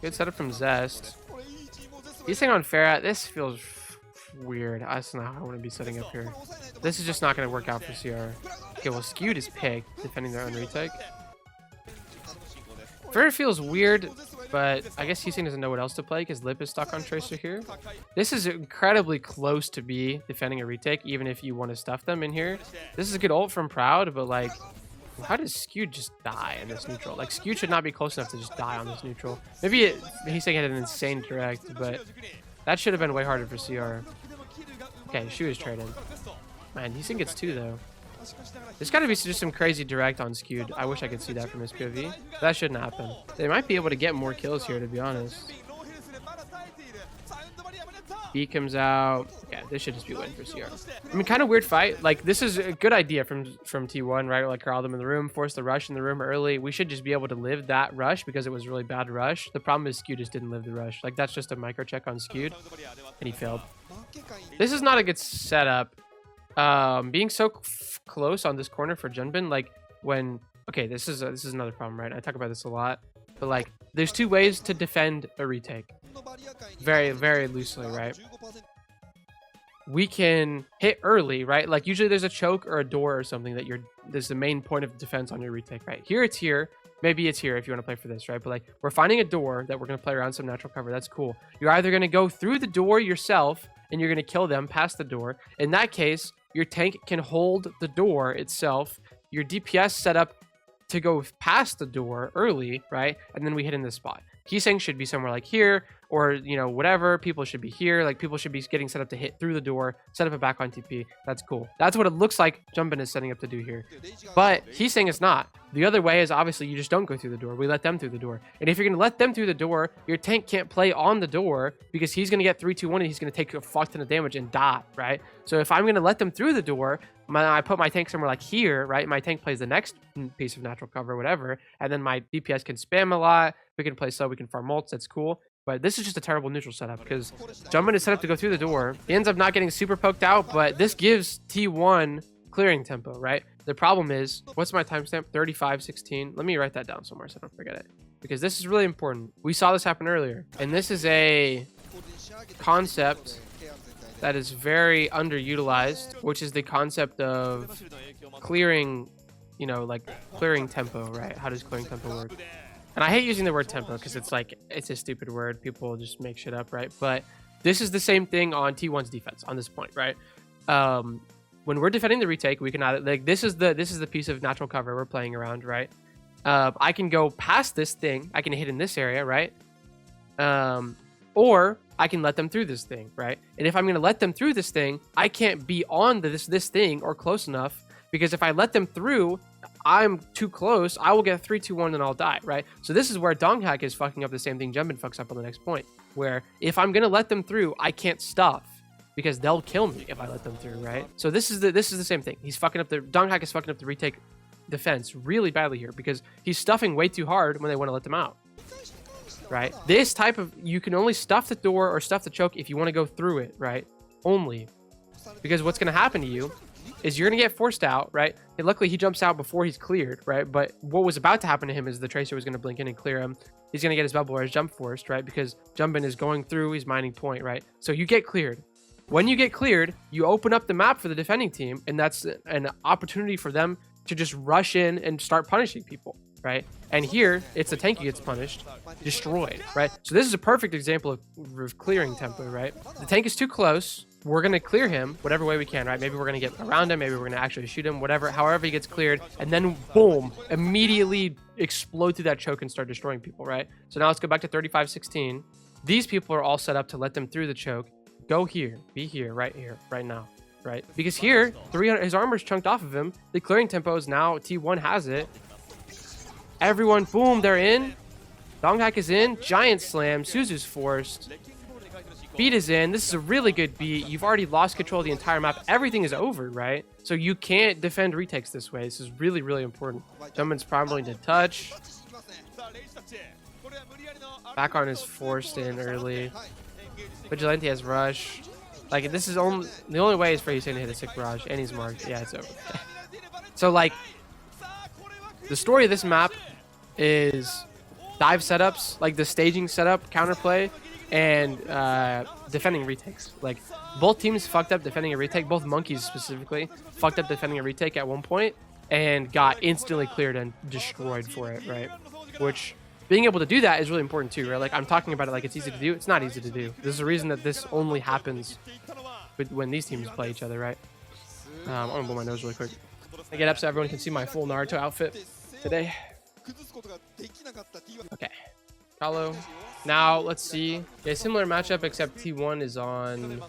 good setup from Zest. He's saying on Ferrat. This feels weird. That's not how I want to be setting up here. This is just not going to work out for CR. Okay, well, Skewed is Pig, defending their own retake. Ferrat feels weird, but I guess Heesang doesn't know what else to play because Lip is stuck on Tracer here. This is incredibly close to be defending a retake, even if you want to stuff them in here. This is a good ult from Proud, but like, how does Skewed just die in this neutral? Like, Skewed should not be close enough to just die on this neutral. Maybe Heesang had an insane direct, but that should have been way harder for CR. Okay, Shu is trading. Man, Heesang gets 2 though. There's got to be just some crazy direct on Skewed. I wish I could see that from his POV. That shouldn't happen. They might be able to get more kills here, to be honest. B comes out. Yeah, this should just be a win for CR. I mean, kind of weird fight. Like, this is a good idea from T1, right? Like, corral them in the room, force the rush in the room early. We should just be able to live that rush because it was really bad rush. The problem is Skewed just didn't live the rush. Like, that's just a micro check on Skewed, and he failed. This is not a good setup. Being so close on this corner for Junbin, like when, okay, this is another problem, right? I talk about this a lot, but like there's 2 ways to defend a retake, very, very loosely, right? We can hit early, right? Like usually there's a choke or a door or something that there's the main point of defense on your retake, right? Here it's here. Maybe it's here if you want to play for this, right? But like we're finding a door that we're going to play around some natural cover. That's cool. You're either going to go through the door yourself and you're going to kill them past the door. In that case, your tank can hold the door itself. Your DPS set up to go past the door early, right? And then we hit in this spot. Heesang should be somewhere like here, or, you know, whatever. People should be here. Like, people should be getting set up to hit through the door, set up a backline TP. That's cool. That's what it looks like Jumpin is setting up to do here. But he's saying it's not. The other way is obviously you just don't go through the door. We let them through the door. And if you're going to let them through the door, your tank can't play on the door because he's going to get 3-2-1 and he's going to take a fuck ton of damage and die, right? So if I'm going to let them through the door, I put my tank somewhere like here, right? My tank plays the next piece of natural cover, whatever. And then my DPS can spam a lot. We can play slow. We can farm ults. That's cool. But this is just a terrible neutral setup because Jumpin is set up to go through the door. He ends up not getting super poked out, but this gives T1 clearing tempo, right? The problem is, what's my timestamp? 35:16. Let me write that down somewhere so I don't forget it, because this is really important. We saw this happen earlier, and this is a concept that is very underutilized, which is the concept of clearing, you know, like clearing tempo, right? How does clearing tempo work? And I hate using the word tempo because it's like, it's a stupid word. People just make shit up, right? But this is the same thing on T1's defense on this point, right? When we're defending the retake, we can either, like, this is the piece of natural cover we're playing around, right? I can go past this thing. I can hit in this area, right? Or I can let them through this thing, right? And if I'm going to let them through this thing, I can't be on this thing or close enough, because if I let them through, I'm too close, I will get 3-2-1 and I'll die, right? So this is where Donghack is fucking up the same thing Jumpin fucks up on the next point, where if I'm going to let them through, I can't stuff, because they'll kill me if I let them through, right? So this is the same thing. He's fucking up Donghack is fucking up the retake defense really badly here, because he's stuffing way too hard when they want to let them out, right? This type of, you can only stuff the door or stuff the choke if you want to go through it, right? Only. Because what's going to happen to you is you're going to get forced out, right? And luckily he jumps out before he's cleared, right? But what was about to happen to him is the Tracer was going to blink in and clear him. He's going to get his bubble or his jump forced, right? Because Jumpin is going through, he's mining point, right? So you get cleared. When you get cleared, you open up the map for the defending team, and that's an opportunity for them to just rush in and start punishing people, right? And here, it's the tank who gets punished, destroyed, right? So this is a perfect example of clearing tempo, right? The tank is too close. We're going to clear him whatever way we can, right? Maybe we're going to get around him. Maybe we're going to actually shoot him, whatever, however he gets cleared. And then, boom, immediately explode through that choke and start destroying people, right? So now let's go back to 35:16. These people are all set up to let them through the choke. Go here, be here, right now, right? Because here, 300, his armor's chunked off of him. The clearing tempo is now, T1 has it. Everyone, boom, they're in. Donghack is in. Giant slam. Suzu's forced. Beat is in. This is a really good beat. You've already lost control of the entire map. Everything is over, right? So you can't defend retakes this way. This is really, really important. Jumpin's probably to touch. Back on is forced in early. Vigilante has rush. Like, this is the only way is for Hussein to hit a sick barrage, and he's marked. Yeah, it's over. So, like, the story of this map is dive setups, like the staging setup, counterplay, and defending retakes. Like, both teams fucked up defending a retake. Both monkeys specifically fucked up defending a retake at one point and got instantly cleared and destroyed for it, right? Which, being able to do that is really important too, right? Like, I'm talking about it like it's easy to do. It's not easy to do. There's a reason that this only happens when these teams play each other, right? I'm gonna blow my nose really quick. I get up so everyone can see my full Naruto outfit today. Okay. Hollow. Now, let's see. Yeah, similar matchup, except T1 is on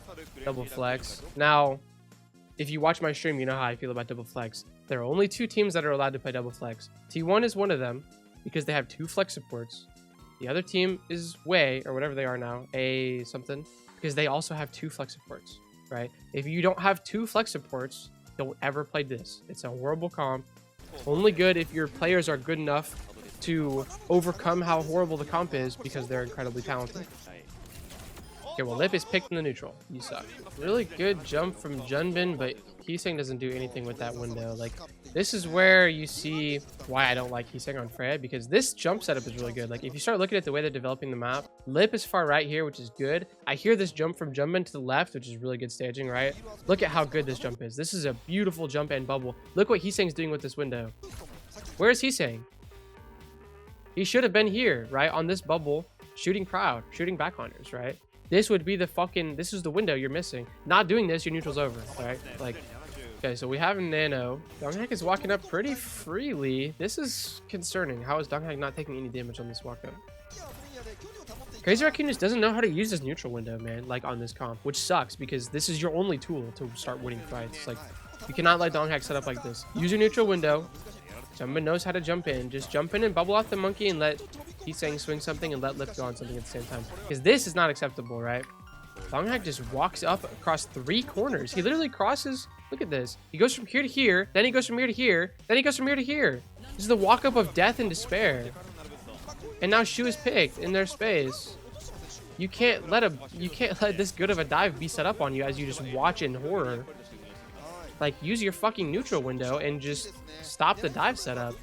double flex. Now, if you watch my stream, you know how I feel about double flex. There are only 2 teams that are allowed to play double flex. T1 is one of them, because they have 2 flex supports. The other team is Way, or whatever they are now, A something, because they also have 2 flex supports, right? If you don't have 2 flex supports, don't ever play this. It's a horrible comp. Only good if your players are good enough to overcome how horrible the comp is, because they're incredibly talented. Okay, well, Lip is picked in the neutral. You suck. Really good jump from Junbin, but Heesang doesn't do anything with that window. Like, this is where you see why I don't like Heesang on Freya, because this jump setup is really good. Like, if you start looking at the way they're developing the map, Lip is far right here, which is good. I hear this jump from Junbin to the left, which is really good staging, right? Look at how good this jump is. This is a beautiful jump and bubble. Look what Heesang's doing with this window. Where is Heesang? He should have been here, right? On this bubble, shooting proud, shooting back hunters, right? This would be the fucking, this is the window you're missing. Not doing this, your neutral's over, right? Like, okay, so we have a nano. Donghack is walking up pretty freely. This is concerning. How is Donghack not taking any damage on this walk up? Crazy Raccoon just doesn't know how to use this neutral window, man, like on this comp, which sucks because this is your only tool to start winning fights. Like, you cannot let Donghack set up like this. Use your neutral window. Someone knows how to jump in. Just jump in and bubble off the monkey and let Heesang swing something and let Lip go on something at the same time. Because this is not acceptable, right? Donghack just walks up across 3 corners. He literally crosses. Look at this. He goes from here to here. Then he goes from here to here. Then he goes from here to here. This is the walk up of death and despair. And now Shu is picked in their space. You can't let this good of a dive be set up on you as you just watch in horror. Like, use your fucking neutral window and just stop the dive setup.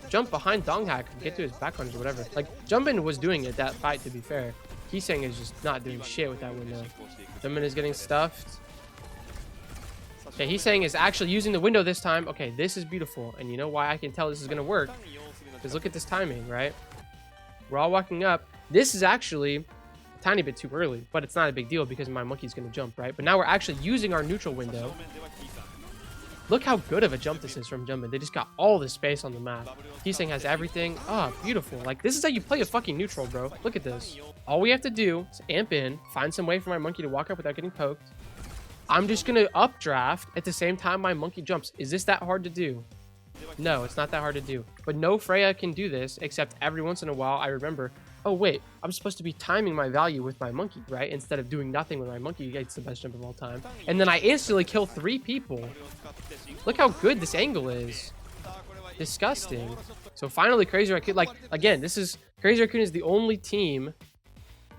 Jump behind Donghack and get to his back runners or whatever. Like, Jumpin was doing it that fight, to be fair. Heesang is just not doing shit with that window. Jumpin is getting stuffed. Okay, Heesang is actually using the window this time. Okay, this is beautiful. And you know why I can tell this is going to work? Because look at this timing, right? We're all walking up. This is actually a tiny bit too early, but it's not a big deal because my monkey's going to jump, right? But now we're actually using our neutral window. Look how good of a jump this is from Jumpin. They just got all the space on the map. Heesang has everything. Oh, beautiful. Like, this is how you play a fucking neutral, bro. Look at this. All we have to do is amp in, find some way for my monkey to walk up without getting poked. I'm just going to updraft at the same time my monkey jumps. Is this that hard to do? No, it's not that hard to do. But no Freya can do this, except every once in a while I remember, oh wait, I'm supposed to be timing my value with my monkey, right? Instead of doing nothing with my monkey, it's the best jump of all time. And then I instantly kill 3 people. Look how good this angle is. Disgusting. So finally, Crazy Raccoon, like, again, Crazy Raccoon is the only team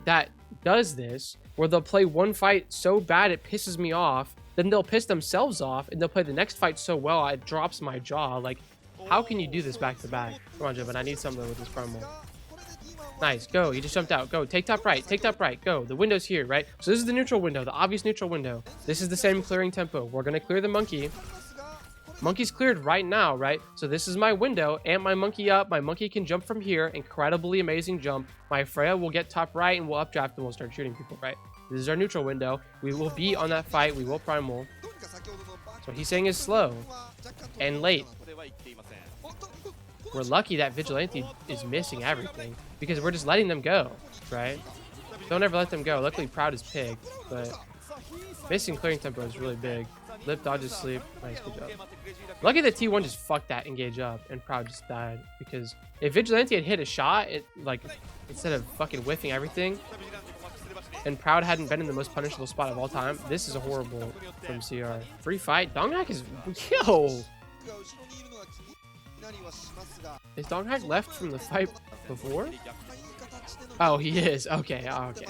that does this, where they'll play one fight so bad it pisses me off, then they'll piss themselves off, and they'll play the next fight so well it drops my jaw. Like, how can you do this back to back? Come on, Jumpin, I need something with this primal. Nice, go. He just jumped out. Go. Take top right. Take top right. Go. The window's here, right? So this is the neutral window, the obvious neutral window. This is the same clearing tempo. We're going to clear the monkey. Monkey's cleared right now, right? So this is my window. Amp my monkey up. My monkey can jump from here. Incredibly amazing jump. My Freya will get top right and we'll updraft and we'll start shooting people, right? This is our neutral window. We will be on that fight. We will primal. So he's saying is slow and late. We're lucky that Vigilante is missing everything because we're just letting them go, right? Don't ever let them go. Luckily, Proud is picked, but missing clearing tempo is really big. Lip dodges sleep. Nice, good job. Lucky that T1 just fucked that engage up and Proud just died because if Vigilante had hit a shot, instead of fucking whiffing everything, and Proud hadn't been in the most punishable spot of all time, this is a horrible from CR. Free fight. Donghack is... Yo! Is Donghack left from the fight before? Oh, he is. Okay, okay.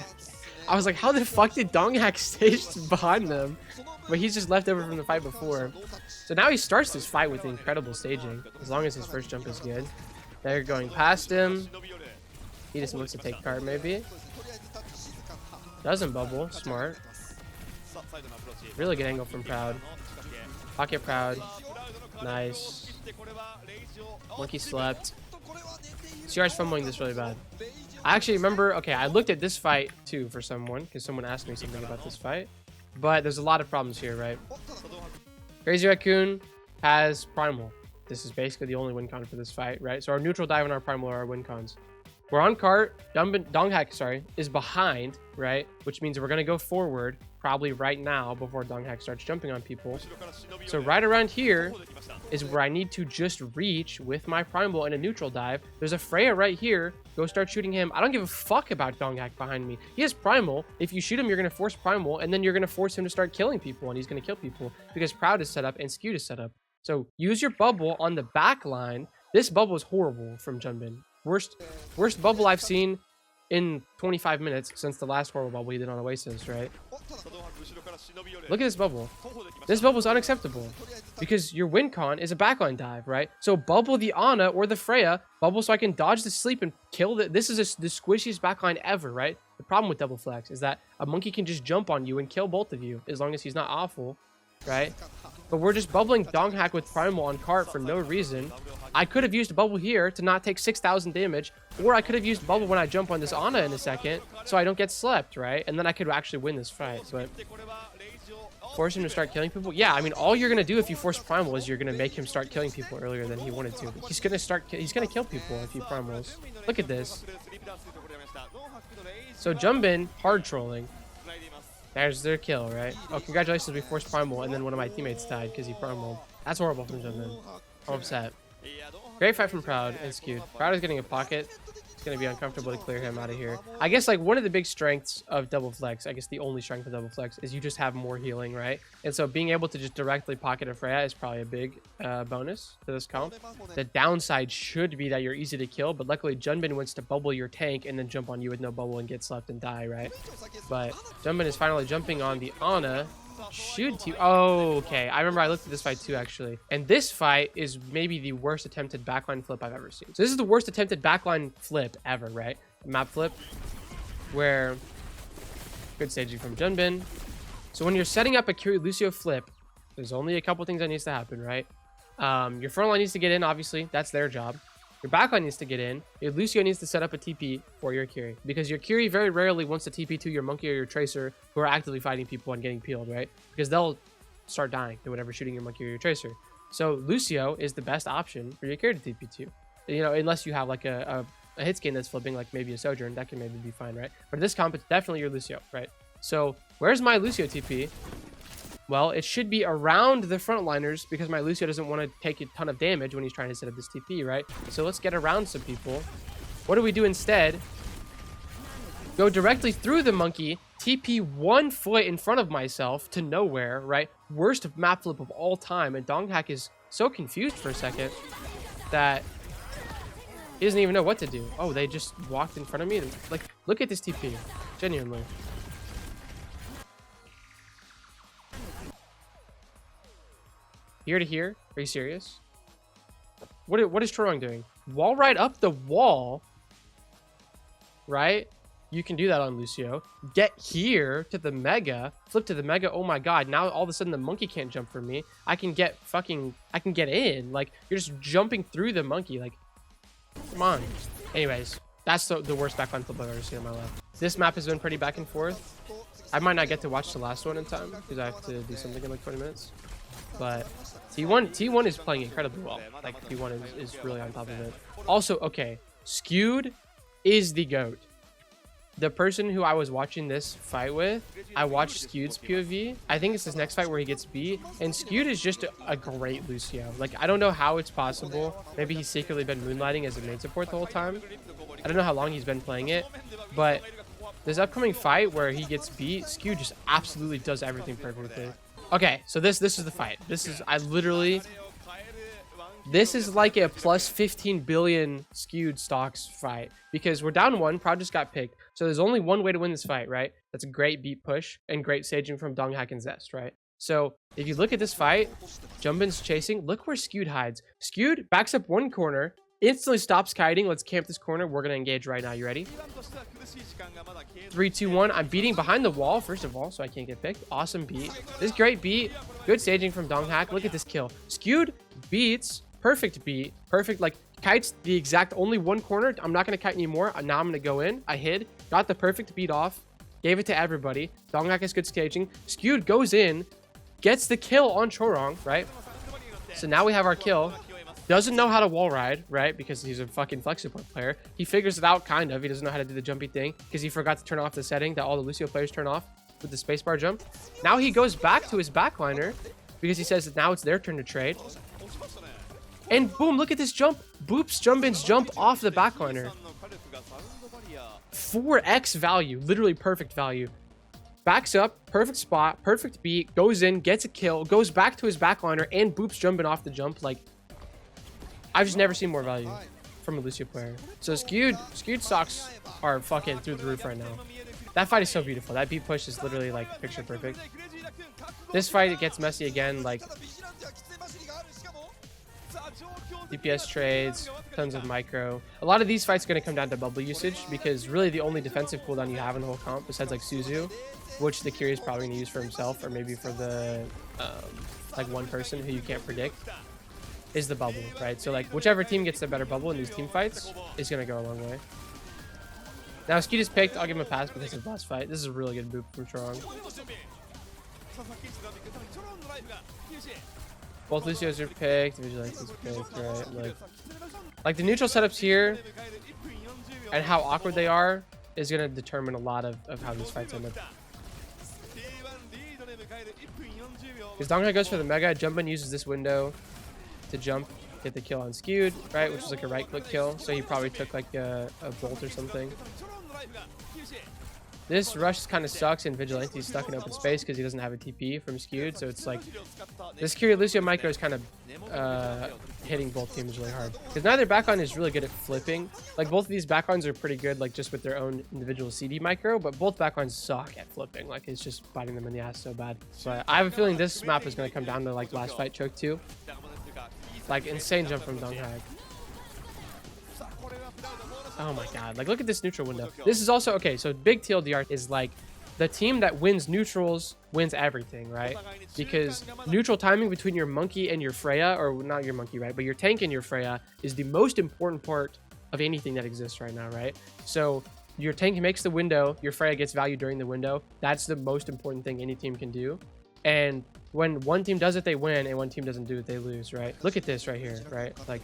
I was like, how the fuck did Donghack stage behind them? But he's just left over from the fight before. So now he starts this fight with incredible staging, as long as his first jump is good. They're going past him. He just wants to take card, maybe. Doesn't bubble. Smart. Really good angle from Proud. Pocket Proud. Nice. Monkey slept. CR's fumbling this really bad. I actually remember, okay, I looked at this fight too for someone, because someone asked me something about this fight. But there's a lot of problems here, right? Crazy Raccoon has primal. This is basically the only win con for this fight, right? So our neutral dive and our primal are our win cons. We're on cart. Donghack, sorry, is behind, right? Which means we're going to go forward probably right now before Donghack starts jumping on people. So right around here is where I need to just reach with my primal and a neutral dive. There's a Freya right here. Go start shooting him. I don't give a fuck about Donghack behind me. He has primal. If you shoot him, you're going to force primal, and then you're going to force him to start killing people, and he's going to kill people because Proud is set up and Skewed is set up. So use your bubble on the back line. This bubble is horrible from Junbin. Worst bubble I've seen in 25 minutes since the last horrible bubble he did on Oasis, right? Look at this bubble. This bubble is unacceptable because your win con is a backline dive, right? So bubble the Ana or the Freya, bubble so I can dodge the sleep and kill the... This is the squishiest backline ever, right? The problem with double flex is that a monkey can just jump on you and kill both of you as long as he's not awful, right? But we're just bubbling Donghack with primal on cart for no reason. I could have used bubble here to not take 6,000 damage, or I could have used bubble when I jump on this Ana in a second, so I don't get slept, right? And then I could actually win this fight, but... Force him to start killing people? Yeah, I mean, all you're gonna do if you force primal is you're gonna make him start killing people earlier than he wanted to. He's gonna kill people if he primals. Look at this. So Jumbin, hard trolling. There's their kill, right? Oh, congratulations, we forced Primal, and then one of my teammates died because he Primal. That's horrible from Jumbin. I'm upset. Great fight from Proud and Skewed. Proud is getting a pocket. It's going to be uncomfortable to clear him out of here. I guess, like, one of the big strengths of Double Flex, I guess the only strength of Double Flex, is you just have more healing, right? And so being able to just directly pocket a Freya is probably a big bonus to this comp. The downside should be that you're easy to kill, but luckily Junbin wants to bubble your tank and then jump on you with no bubble and get slept and die, right? But Junbin is finally jumping on the Ana. Shoot you. Oh, okay. I remember I looked at this fight too, actually. And this fight is maybe the worst attempted backline flip I've ever seen. So this is the worst attempted backline flip ever, right? Map flip. Where good staging from Junbin. So when you're setting up a Kiri Lucio flip, there's only a couple things that needs to happen, right? Your front line needs to get in, obviously. That's their job. Your backline needs to get in. Your Lucio needs to set up a TP for your Kiri. Because your Kiri very rarely wants to TP to your Monkey or your Tracer who are actively fighting people and getting peeled, right? Because they'll start dying to whatever shooting your Monkey or your Tracer. So Lucio is the best option for your Kiri to TP to. You know, unless you have like a hit skin that's flipping, like maybe a Sojourn, that can maybe be fine, right? But in this comp, it's definitely your Lucio, right? So where's my Lucio TP? Well, it should be around the frontliners because my Lucio doesn't want to take a ton of damage when he's trying to set up this TP, right? So let's get around some people. What do we do instead? Go directly through the Monkey, TP 1 foot in front of myself to nowhere, right? Worst map flip of all time. And Donghack is so confused for a second that he doesn't even know what to do. Oh, they just walked in front of me. Like, look at this TP. Genuinely. Here to here? Are you serious? What is Chorong doing? Wall ride up the wall. Right? You can do that on Lucio. Get here to the Mega. Flip to the Mega. Oh my god. Now all of a sudden the Monkey can't jump for me. I can get in. Like, you're just jumping through the Monkey. Like, come on. Anyways, that's the worst backline flip I've ever seen in my life. This map has been pretty back and forth. I might not get to watch the last one in time because I have to do something in like 20 minutes. But T1 is playing incredibly well. Like, T1 is really on top of it. Also, okay, Skewed is the GOAT. The person who I was watching this fight with, I watched Skewed's POV. I think it's this next fight where he gets beat. And Skewed is just a great Lucio. Like, I don't know how it's possible. Maybe he's secretly been moonlighting as a main support the whole time. I don't know how long he's been playing it. But this upcoming fight where he gets beat, Skewed just absolutely does everything perfectly. Okay, so this is the fight. This is like a plus 15 billion Skewed stocks fight because we're down 1. Proud just got picked. So there's only one way to win this fight, right? That's a great beat push and great staging from Donghack and Zest, right? So if you look at this fight, Jumbin's chasing. Look where Skewed hides. Skewed backs up 1 corner, instantly stops kiting. Let's camp this corner. We're going to engage right now. You ready? 3, 2, 1. I'm beating behind the wall, first of all, so I can't get picked. Awesome beat. This great beat. Good staging from Donghack. Look at this kill. Skewed beats. Perfect beat. Perfect, like, kites the exact only 1 corner. I'm not going to kite anymore. Now I'm going to go in. I hid. Got the perfect beat off. Gave it to everybody. Donghack has good staging. Skewed goes in. Gets the kill on Chorong, right? So now we have our kill. Doesn't know how to wall ride, right? Because he's a fucking flex support player. He figures it out, kind of. He doesn't know how to do the jumpy thing because he forgot to turn off the setting that all the Lucio players turn off with the spacebar jump. Now he goes back to his backliner because he says that now it's their turn to trade. And boom, look at this jump. Boops Jumbin's jump off the backliner. 4x value, literally perfect value. Backs up, perfect spot, perfect beat, goes in, gets a kill, goes back to his backliner, and boops Jumbin off the jump. Like, I've just never seen more value from a Lucio player. So Skewed stocks are fucking through the roof right now. That fight is so beautiful. That beat push is literally like picture perfect. This fight, it gets messy again. Like, DPS trades, tons of micro. A lot of these fights are going to come down to bubble usage because really the only defensive cooldown you have in the whole comp, besides like Suzu, which the Kiri is probably going to use for himself or maybe for the like 1 person who you can't predict, is the bubble, right? So like whichever team gets the better bubble in these team fights is going to go a long way. Now Skewed is picked. I'll give him a pass because of the last fight. This is a really good boop from Chorong. Both Lucios are picked. Vigilance is picked, right? Like the neutral setups here and how awkward they are is going to determine a lot of how these fights end up. Because Donghak goes for the Mega. Jumpin uses this window to jump, get the kill on skewed, right? Which is like a right click kill. So he probably took like a bolt or something. This rush kind of sucks, and Vigilante's stuck in open space because he doesn't have a TP from skewed. So it's like this Lucio micro is kind of hitting both teams really hard because neither backline is really good at flipping. Like both of these backlines are pretty good, like just with their own individual CD micro, but both backlines suck at flipping. Like it's just biting them in the ass so bad. But I have a feeling this map is going to come down to like last fight choke 2. Like insane jump from Donghak. Oh my god, like look at this neutral window. This is also okay, so big TLDR is like the team that wins neutrals wins everything, right? Because neutral timing between your monkey and your Freya, or not your monkey, right, but your tank and your Freya is the most important part of anything that exists right now, right? So your tank makes the window, your Freya gets value during the window. That's the most important thing any team can do. And when one team does it, they win, and one team doesn't do it, they lose, right? Look at this right here, right? Like,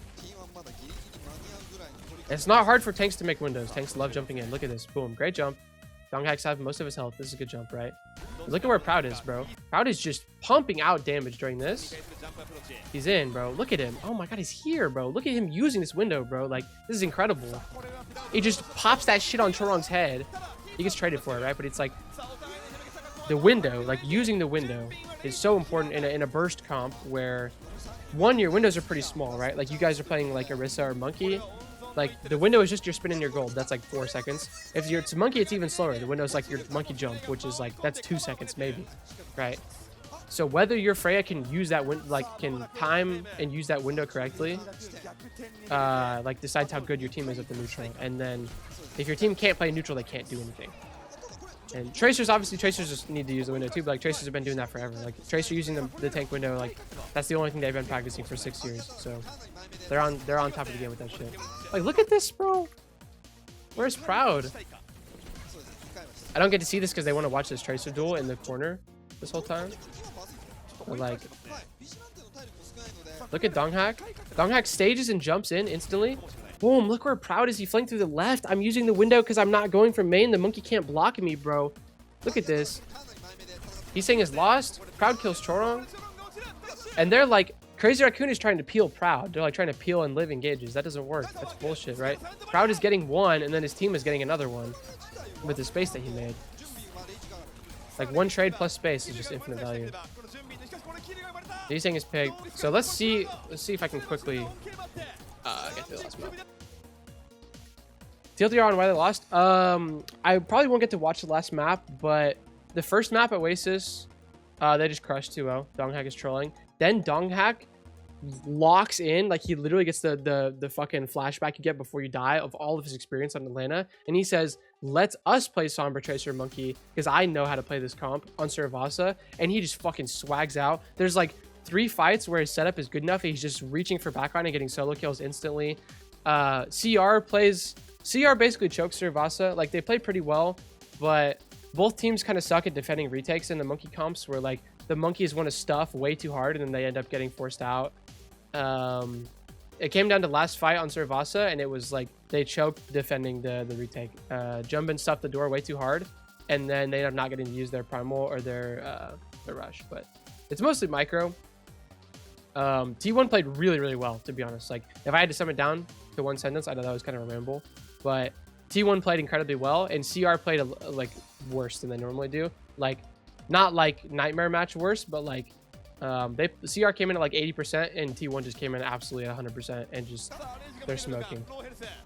it's not hard for tanks to make windows. Tanks love jumping in. Look at this. Boom. Great jump. Donghak's have most of his health. This is a good jump, right? Look at where Proud is, bro. Proud is just pumping out damage during this. He's in, bro. Look at him. Oh my god, he's here, bro. Look at him using this window, bro. Like, this is incredible. He just pops that shit on Chorong's head. He gets traded for it, right? But it's like the window, like using the window is so important in a burst comp where, one, your windows are pretty small, right? Like you guys are playing like Orisa or Monkey. Like the window is just your spin and your gold. That's like 4 seconds. If it's Monkey, it's even slower. The window is like your Monkey jump, which is like, that's 2 seconds maybe, right? So whether your Freya can use that can time and use that window correctly, like decides how good your team is at the neutral. And then if your team can't play neutral, they can't do anything. And Tracers, obviously Tracers just need to use the window too, but like Tracers have been doing that forever. Like Tracer using the tank window, like that's the only thing they've been practicing for 6 years. So they're on top of the game with that shit. Like look at this, bro. Where's Proud? I don't get to see this because they want to watch this Tracer duel in the corner this whole time. But like, look at Donghak. Donghak stages and jumps in instantly. Boom, look where Proud is. He flanked through the left. I'm using the window because I'm not going from main. The monkey can't block me, bro. Look at this. He's saying it's lost. Proud kills Chorong. And they're like, Crazy Raccoon is trying to peel Proud. They're like trying to peel and live engages. That doesn't work. That's bullshit, right? Proud is getting one, and then his team is getting another one with the space that he made. Like one trade plus space is just infinite value. He's saying his pig. So let's see if I can quickly get to the last map. TLDR on why they lost. I probably won't get to watch the last map, but the first map at Oasis, they just crushed 2-0. Donghak is trolling. Then Donghak locks in, like he literally gets the fucking flashback you get before you die of all of his experience on Atlanta, and he says, "Let us play Sombra Tracer Monkey because I know how to play this comp on Cervasa," and he just fucking swags out. There's like 3 fights where his setup is good enough. He's just reaching for backline and getting solo kills instantly. CR basically chokes Cervasa. Like they play pretty well, but both teams kind of suck at defending retakes in the monkey comps where like the monkeys want to stuff way too hard and then they end up getting forced out. It came down to last fight on Cervasa, and it was like they choked defending the retake. Jumbin stuffed the door way too hard, and then they end up not getting to use their primal or their rush. But it's mostly micro. T1 played really, really well, to be honest. Like if I had to sum it down to one sentence, I know that was kind of a ramble, but T1 played incredibly well, and CR played like worse than they normally do. Like not like nightmare match worse, but like CR came in at like 80% and T1 just came in absolutely 100% and just they're smoking.